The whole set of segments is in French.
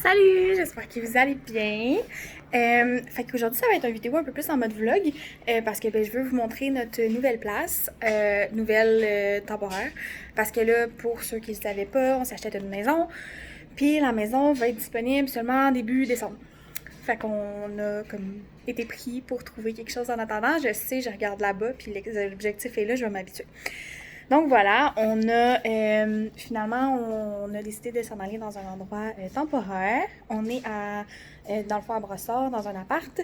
Salut, j'espère que vous allez bien. Fait qu'aujourd'hui, ça va être une vidéo un peu plus en mode vlog parce que je veux vous montrer notre nouvelle place, nouvelle temporaire. Parce que là, pour ceux qui ne le savaient pas, on s'achète une maison. Puis la maison va être disponible seulement début décembre. Fait qu'on a comme été pris pour trouver quelque chose en attendant. Je sais, je regarde là-bas, puis l'objectif est là, je vais m'habituer. Donc voilà, finalement, on a décidé de s'en aller dans un endroit temporaire. On est dans le fond à Brossard, dans un appart.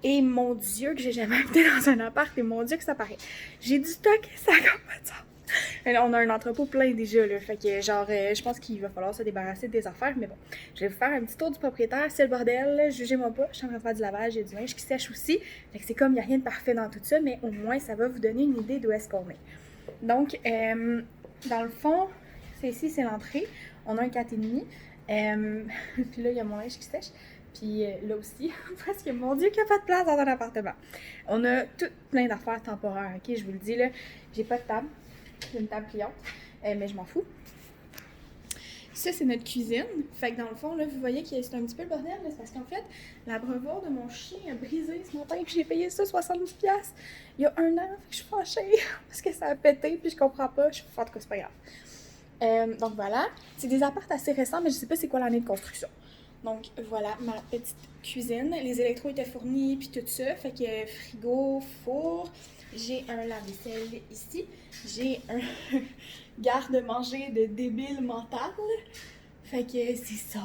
Et mon Dieu que j'ai jamais habité dans un appart et mon Dieu que ça paraît. J'ai du stock, ça a comme pas de sens. On a un entrepôt plein déjà, là. Fait que genre, je pense qu'il va falloir se débarrasser des affaires. Mais bon, je vais vous faire un petit tour du propriétaire. C'est le bordel, jugez-moi pas. Je suis en train de faire du lavage, j'ai du linge qui sèche aussi. Fait que c'est comme, il n'y a rien de parfait dans tout ça, mais au moins, ça va vous donner une idée d'où est-ce qu'on est. Donc, dans le fond, ici, c'est l'entrée. On a un 4,5. Puis là, il y a mon linge qui sèche. Puis là aussi, parce que mon Dieu, qu'il n'y a pas de place dans un appartement. On a tout plein d'affaires temporaires, ok? Je vous le dis, là, j'ai pas de table. J'ai une table pliante, mais je m'en fous. Ça, c'est notre cuisine. Fait que dans le fond, là, vous voyez que c'est un petit peu le bordel, là, c'est parce qu'en fait, l'abreuvoir de mon chien a brisé ce matin, puis j'ai payé ça 70$. Il y a un an, je suis fâchée, parce que ça a pété, puis je comprends pas, je suis en tout cas, c'est pas grave. Donc voilà, c'est des apparts assez récents, mais je sais pas c'est quoi l'année de construction. Donc voilà, ma petite cuisine. Les électros étaient fournis, puis tout ça. Fait que frigo, four. J'ai un lave-vaisselle ici. J'ai un garde-manger de débile mental. Fait que c'est ça.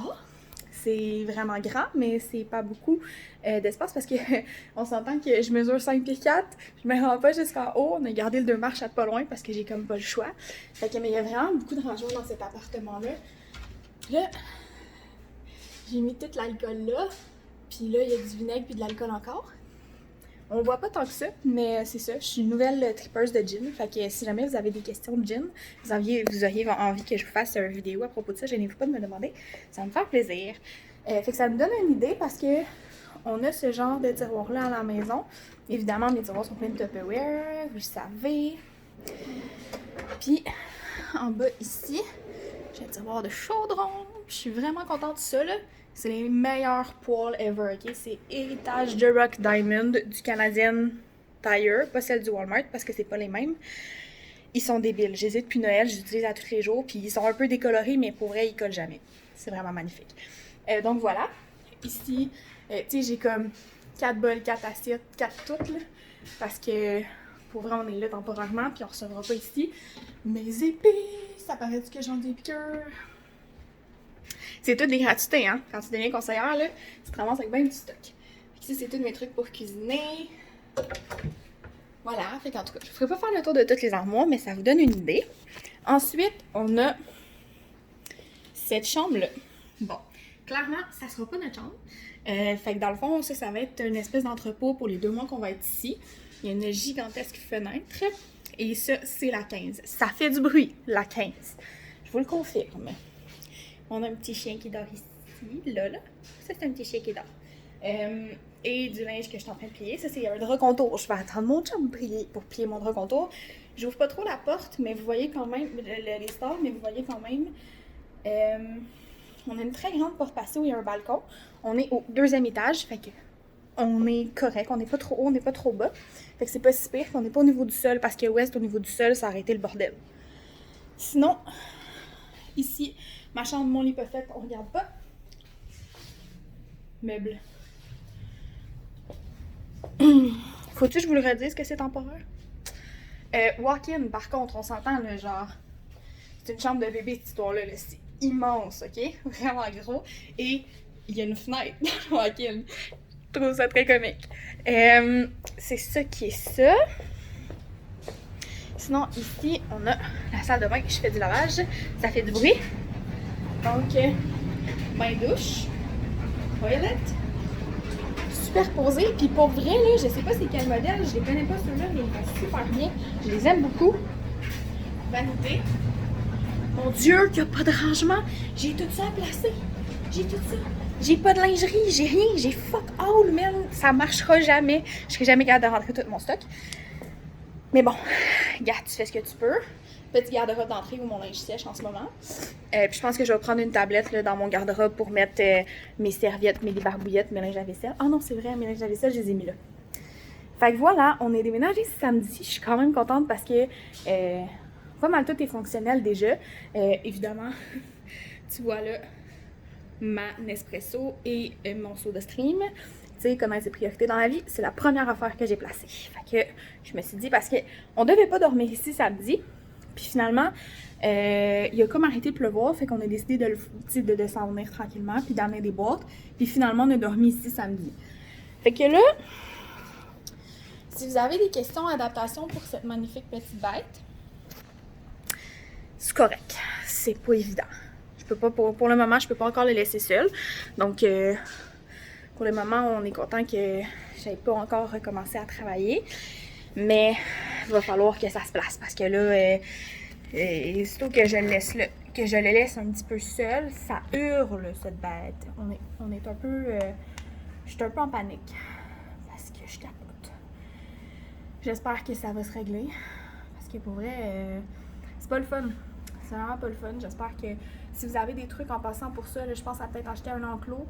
C'est vraiment grand, mais c'est pas beaucoup d'espace parce que on s'entend que je mesure 5 pieds 4. Je me rends pas jusqu'en haut. On a gardé le 2 marches à pas loin parce que j'ai comme pas le choix. Fait que, mais il y a vraiment beaucoup de rangements dans cet appartement-là. Là, j'ai mis tout l'alcool là, puis là, il y a du vinaigre puis de l'alcool encore. On voit pas tant que ça, mais c'est ça. Je suis une nouvelle tripeuse de gin. Fait que si jamais vous avez des questions de gin, vous auriez envie que je vous fasse une vidéo à propos de ça, gênez-vous pas de me demander. Ça va me faire plaisir. Fait que ça me donne une idée parce que on a ce genre de tiroir-là à la maison. Évidemment, mes tiroirs sont pleins de Tupperware, vous le savez. Puis, en bas ici, j'ai un tiroir de chaudron. Je suis vraiment contente de ça, là. C'est les meilleurs poêles ever, ok? C'est héritage de Rock Diamond du Canadian Tire, pas celle du Walmart parce que c'est pas les mêmes. Ils sont débiles. Je les ai depuis Noël, je les utilise à tous les jours, puis ils sont un peu décolorés, mais pour vrai, ils collent jamais. C'est vraiment magnifique. Donc voilà. Ici, tu sais, j'ai comme 4 bols, 4 assiettes, 4 toutes, là, parce que pour vrai, on est là temporairement, puis on recevra pas ici. Mes épées, ça paraît que j'en ai piqueur. C'est tout des gratuités, hein. Quand tu deviens conseillère, là, tu te ramasses avec bien du stock. Ici, c'est tous mes trucs pour cuisiner. Voilà, fait qu'en tout cas, je ne ferai pas faire le tour de toutes les armoires, mais ça vous donne une idée. Ensuite, on a cette chambre-là. Bon, clairement, ça sera pas notre chambre. Fait que dans le fond, ça va être une espèce d'entrepôt pour les 2 mois qu'on va être ici. Il y a une gigantesque fenêtre. Et ça, c'est la 15. Ça fait du bruit, la 15. Je vous le confirme. On a un petit chien qui dort ici, là. Ça, c'est un petit chien qui dort. Et du linge que je suis en train de plier. Ça, c'est un drap contour. Je vais attendre mon chum pour plier mon drap contour. J'ouvre pas trop la porte, mais vous voyez quand même les stores, mais vous voyez quand même. On a une très grande porte passée où il y a un balcon. On est au 2e étage, fait que on est correct. On n'est pas trop haut, on n'est pas trop bas. Fait que c'est pas si pire qu'on n'est pas au niveau du sol, parce que ouest, au niveau du sol, ça a arrêté le bordel. Sinon, ici, ma chambre, mon lit pas fait, on regarde pas. Meuble. Faut-tu que je vous le redise que c'est temporaire? Walk-in, par contre, on s'entend, là, genre, c'est une chambre de bébé, cette histoire-là, là, c'est immense, ok? Vraiment gros. Et il y a une fenêtre dans le walk-in. Je trouve ça très comique. C'est ça qui est ça. Sinon, ici, on a la salle de bain. Je fais du lavage. Ça fait du bruit. Donc, bain-douche, toilette, superposé. Puis pour vrai, là, je sais pas c'est quel modèle, je les connais pas ceux-là, mais ils vont super bien. Je les aime beaucoup. Vanité. Mon Dieu, qu'il n'y a pas de rangement. J'ai tout ça à placer. J'ai tout ça. J'ai pas de lingerie, j'ai rien, j'ai fuck all, man. Ça marchera jamais. Je serai jamais capable de rentrer tout mon stock. Mais bon, regarde, tu fais ce que tu peux. petit garde-robe d'entrée où mon linge sèche en ce moment. Puis je pense que je vais prendre une tablette là, dans mon garde-robe pour mettre mes serviettes, mes débarbouillettes, mes linges à vaisselle. Ah non, c'est vrai, mes linges à vaisselle, je les ai mis là. Fait que voilà, on est déménagé ce samedi. Je suis quand même contente parce que pas mal tout est fonctionnel déjà. Évidemment, tu vois là ma Nespresso et mon SodaStream. Tu sais, connaître ses priorités dans la vie, c'est la première affaire que j'ai placée. Fait que je me suis dit, parce qu'on devait pas dormir ici samedi, puis finalement, il a comme arrêté de pleuvoir, fait qu'on a décidé de s'en venir tranquillement, puis d'amener des boîtes, puis finalement, on a dormi ici samedi. Fait que là, si vous avez des questions d'adaptation pour cette magnifique petite bête, c'est correct, c'est pas évident. Je peux pas, pour le moment, je peux pas encore le laisser seul, donc pour le moment, on est content que j'aille pas encore recommencer à travailler. Mais il va falloir que ça se place parce que là, surtout que je le laisse un petit peu seul, ça hurle cette bête. On est un peu. Je suis un peu en panique parce que je capote. J'espère que ça va se régler parce que pour vrai, c'est pas le fun. C'est vraiment pas le fun. J'espère que si vous avez des trucs en passant pour ça, là, je pense à peut-être acheter un enclos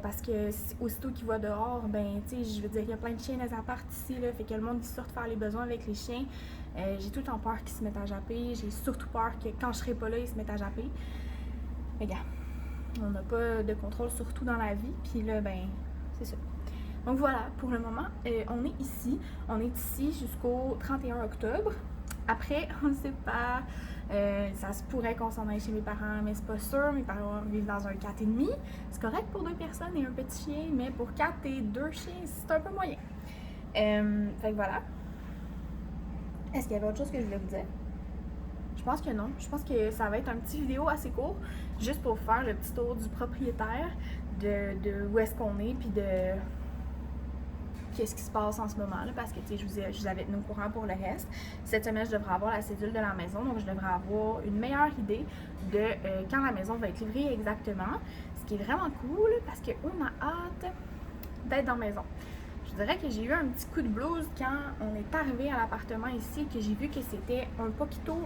parce que aussitôt qu'il va dehors, ben tu sais, je veux dire, il y a plein de chiens dans les apparts ici, là, fait que le monde il sort faire les besoins avec les chiens. J'ai tout le temps peur qu'ils se mettent à japper. J'ai surtout peur que quand je serai pas là, ils se mettent à japper. Mais regarde, on n'a pas de contrôle sur tout dans la vie, puis là, ben, c'est ça. Donc voilà, pour le moment, on est ici. On est ici jusqu'au 31 octobre. Après, on ne sait pas. Ça se pourrait qu'on s'en aille chez mes parents, mais c'est pas sûr. Mes parents vivent dans un 4,5. C'est correct pour 2 personnes et un petit chien, mais pour 4 et 2 chiens, c'est un peu moyen. Fait que voilà. Est-ce qu'il y avait autre chose que je voulais vous dire? Je pense que non. Je pense que ça va être un petit vidéo assez court, juste pour faire le petit tour du propriétaire, de où est-ce qu'on est, puis de qu'est-ce qui se passe en ce moment là, parce que tu sais, je vous avais tenu au courant pour le reste. Cette semaine, je devrais avoir la cédule de la maison, donc je devrais avoir une meilleure idée de quand la maison va être livrée exactement, ce qui est vraiment cool parce qu'on a hâte d'être dans la maison. Je dirais que j'ai eu un petit coup de blues quand on est arrivé à l'appartement ici, que j'ai vu que c'était un poquito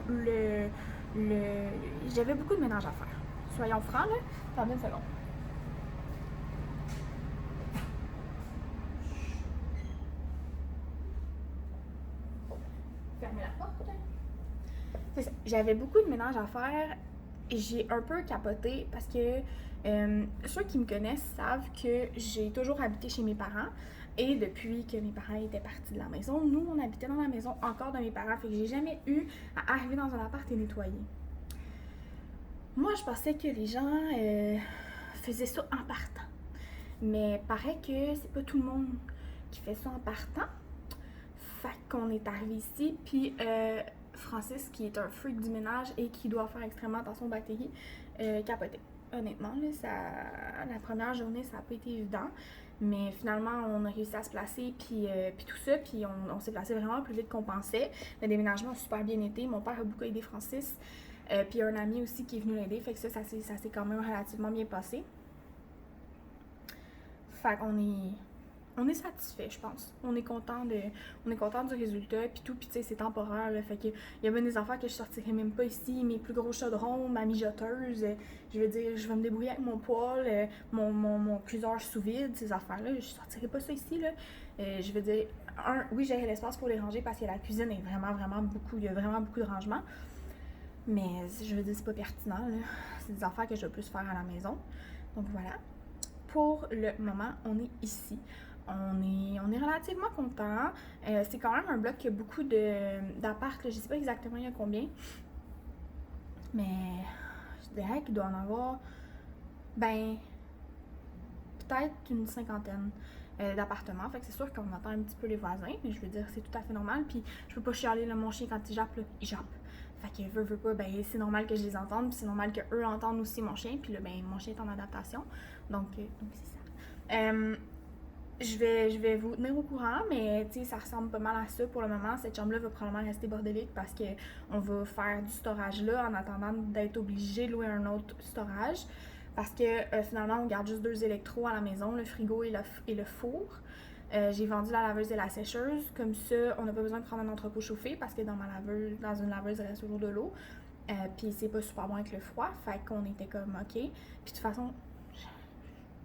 j'avais beaucoup de ménage à faire. Soyons francs là. Attendez une seconde. Fermez la porte. C'est ça. J'avais beaucoup de ménage à faire et j'ai un peu capoté parce que ceux qui me connaissent savent que j'ai toujours habité chez mes parents. Et depuis que mes parents étaient partis de la maison, nous, on habitait dans la maison encore de mes parents. Fait que j'ai jamais eu à arriver dans un appart et nettoyer. Moi, je pensais que les gens faisaient ça en partant. Mais paraît que c'est pas tout le monde qui fait ça en partant. Fait qu'on est arrivé ici, puis Francis, qui est un freak du ménage et qui doit faire extrêmement attention aux bactéries, capotait. Honnêtement, là, la première journée, ça n'a pas été évident. Mais finalement, on a réussi à se placer, puis tout ça, puis on s'est placé vraiment plus vite qu'on pensait. Le déménagement a super bien été. Mon père a beaucoup aidé Francis. Puis un ami aussi qui est venu l'aider, fait que ça s'est quand même relativement bien passé. Fait qu'on est satisfait, je pense. On est content du résultat, puis tout, puis tu sais, c'est temporaire, là, fait que il y a bien des affaires que je sortirais même pas ici, mes plus gros chaudrons, ma mijoteuse, je veux dire, je vais me débrouiller avec mon poêle, mon cuiseur sous vide, ces affaires-là, je sortirais pas ça ici, là. Je veux dire, oui, j'ai l'espace pour les ranger parce que la cuisine est vraiment beaucoup, il y a vraiment beaucoup de rangements, mais je veux dire, c'est pas pertinent, là. C'est des affaires que je vais plus faire à la maison. Donc voilà. Pour le moment, on est ici. On est relativement content. C'est quand même un bloc qui a beaucoup d'appart. Je sais pas exactement il y a combien. Mais je dirais qu'il doit en avoir, ben, peut-être une 50aine d'appartements. Fait que c'est sûr qu'on entend un petit peu les voisins. Mais je veux dire, c'est tout à fait normal. Puis je peux pas chialer là, mon chien quand il jappe, là, il jappe. Fait que veut pas, ben c'est normal que je les entende. Puis c'est normal qu'eux entendent aussi mon chien. Puis là, ben mon chien est en adaptation. Donc c'est ça. Je vais vous tenir au courant, mais tu sais, ça ressemble pas mal à ça pour le moment. Cette chambre-là va probablement rester bordélique parce qu'on va faire du storage là en attendant d'être obligé de louer un autre storage. Parce que finalement, on garde juste 2 électros à la maison, le frigo et le four. J'ai vendu la laveuse et la sécheuse. Comme ça, on n'a pas besoin de prendre un entrepôt chauffé parce que dans une laveuse, il reste toujours de l'eau. Puis c'est pas super bon avec le froid. Fait qu'on était comme OK. Puis de toute façon, je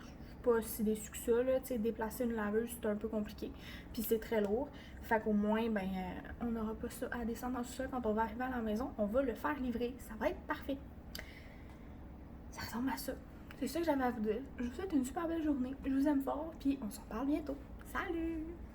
suis pas si déçue que ça, là. Tu sais, déplacer une laveuse, c'est un peu compliqué. Puis c'est très lourd. Fait qu'au moins, on n'aura pas ça à descendre dans le sous-sol quand on va arriver à la maison. On va le faire livrer. Ça va être parfait. Ça ressemble à ça. C'est ça que j'avais à vous dire. Je vous souhaite une super belle journée. Je vous aime fort. Puis on s'en parle bientôt. Salut!